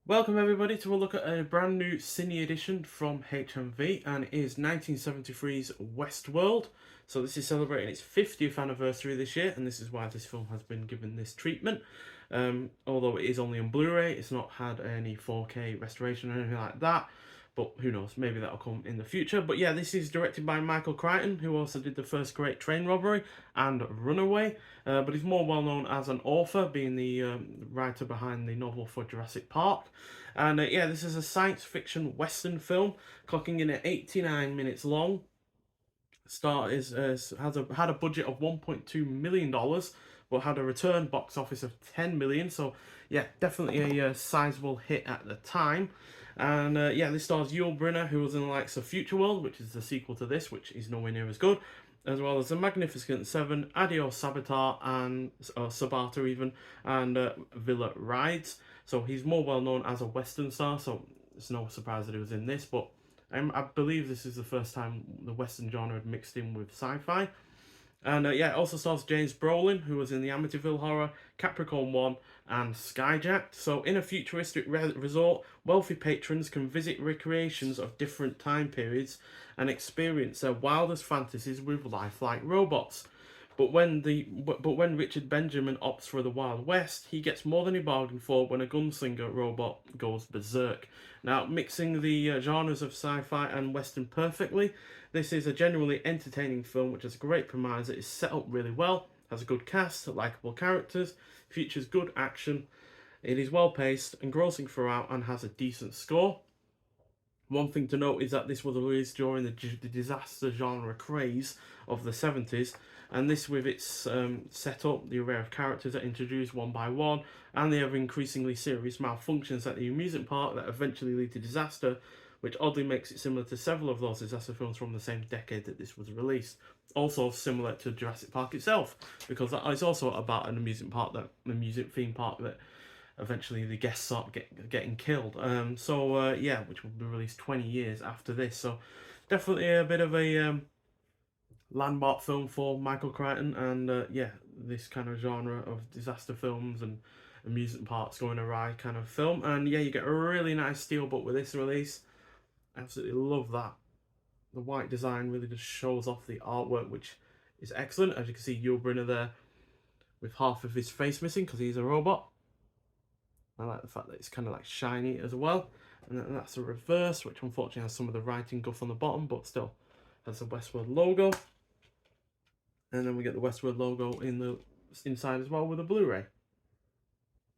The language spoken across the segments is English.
Welcome everybody to a look at a brand new Cine edition from HMV, and it is 1973's Westworld. So this is celebrating its 50th anniversary this year, and this is why this film has been given this treatment. Although it is only on Blu-ray, it's not had any 4K restoration or anything like that. But who knows, maybe that'll come in the future. But yeah, this is directed by Michael Crichton, who also did the first Great Train Robbery and Runaway. But he's more well known as an author, being the writer behind the novel for Jurassic Park. And yeah, this is a science fiction western film, clocking in at 89 minutes long. Star had a budget of $1.2 million, but had a return box office of 10 million. So yeah, definitely a sizable hit at the time. And yeah, this stars Yul Brynner, who was in the likes of Future World, which is the sequel to this, which is nowhere near as good, as well as The Magnificent Seven, Adios Sabatar, and Sabata even, and Villa Rides. So he's more well known as a Western star, so it's no surprise that he was in this, but I believe this is the first time the Western genre had mixed in with sci-fi. And yeah, it also stars James Brolin, who was in the Amityville Horror, Capricorn 1, and Skyjacked. So, in a futuristic resort, wealthy patrons can visit recreations of different time periods and experience their wildest fantasies with lifelike robots. But when Richard Benjamin opts for the Wild West, he gets more than he bargained for when a gunslinger robot goes berserk. Now, mixing the genres of sci-fi and western perfectly, this is a genuinely entertaining film which has a great premise. It is set up really well, has a good cast, likable characters, features good action. It is well paced, engrossing throughout, and has a decent score. One thing to note is that this was released during the disaster genre craze of the 70s, and this with its setup, the array of characters that introduced one by one, and the ever increasingly serious malfunctions at the amusement park that eventually lead to disaster, which oddly makes it similar to several of those disaster films from the same decade that this was released. Also similar to Jurassic Park itself, because that is also about an amusement theme park that eventually the guests start getting killed. Yeah, which will be released 20 years after this. So definitely a bit of a landmark film for Michael Crichton, and yeah, this kind of genre of disaster films and amusement parks going awry kind of film. And yeah, you get a really nice steelbook with this release. Absolutely love that. The white design really just shows off the artwork, which is excellent. As you can see, Yul Brynner there with half of his face missing because he's a robot. I like the fact that it's kind of like shiny as well. And then that's a reverse, which unfortunately has some of the writing guff on the bottom, but still has the Westworld logo. And then we get the Westworld logo in the inside as well with a Blu-ray.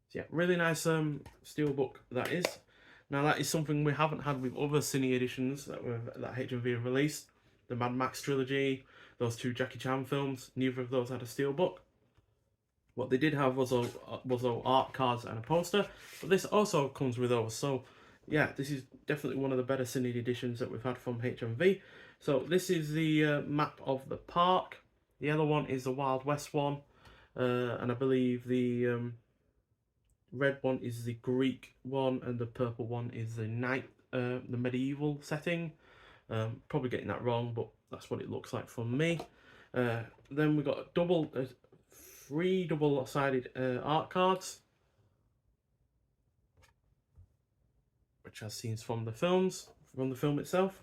So yeah, really nice steelbook that is. Now that is something we haven't had with other Cine editions that HMV have released. The Mad Max trilogy, those two Jackie Chan films, neither of those had a steelbook. What they did have was art cards and a poster, but this also comes with those. So yeah, this is definitely one of the better Cine editions that we've had from HMV. So this is the map of the park. The other one is the Wild West one, and I believe the red one is the Greek one, and the purple one is the medieval setting. Probably getting that wrong, but that's what it looks like for me. Then we got three double-sided art cards, which has scenes from the film itself.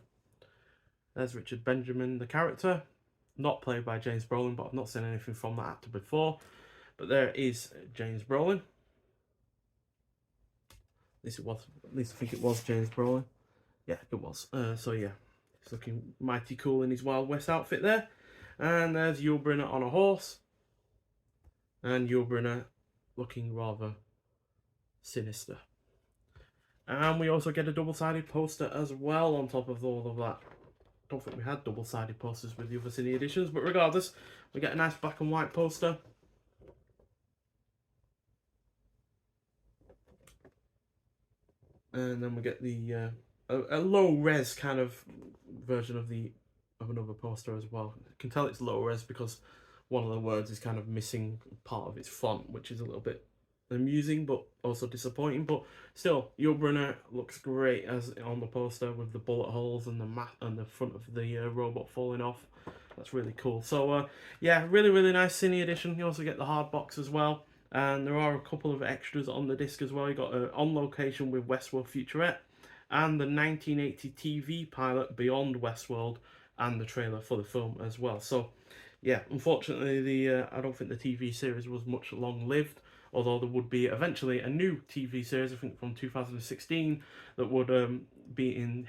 There's Richard Benjamin, the character, not played by James Brolin, but I've not seen anything from that actor before. But there is James Brolin. At least I think it was James Brolin. Yeah, it was. So yeah, he's looking mighty cool in his Wild West outfit there. And there's Yul Brynner on a horse. And Yul Brynner looking rather sinister. And we also get a double-sided poster as well on top of all of that. Don't think we had double-sided posters with the other Cine editions, but regardless, we get a nice black and white poster. And then we get the a low-res kind of version of another poster as well. You can tell it's low-res because one of the words is kind of missing part of its font, which is a little bit amusing but also disappointing. But still, Yul Brynner looks great as on the poster with the bullet holes and the front of the robot falling off. That's really cool. So yeah, really nice Cine edition. You also get the hard box as well. and there are a couple of extras on the disc as well. You got On Location with Westworld Featurette, and the 1980 TV pilot Beyond Westworld, and the trailer for the film as well. So yeah, unfortunately, I don't think the TV series was much long lived. Although there would be eventually a new TV series, I think from 2016, that would be in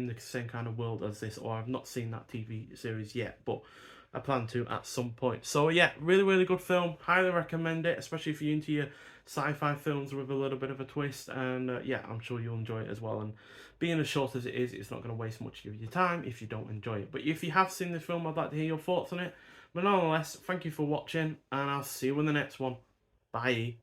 the same kind of world as this. Or I've not seen that TV series yet, but I plan to at some point. So yeah, really, really good film. Highly recommend it, especially if you're into your sci-fi films with a little bit of a twist. And yeah, I'm sure you'll enjoy it as well. And being as short as it is, it's not going to waste much of your time if you don't enjoy it. But if you have seen the film, I'd like to hear your thoughts on it. But nonetheless, thank you for watching, and I'll see you in the next one. Bye.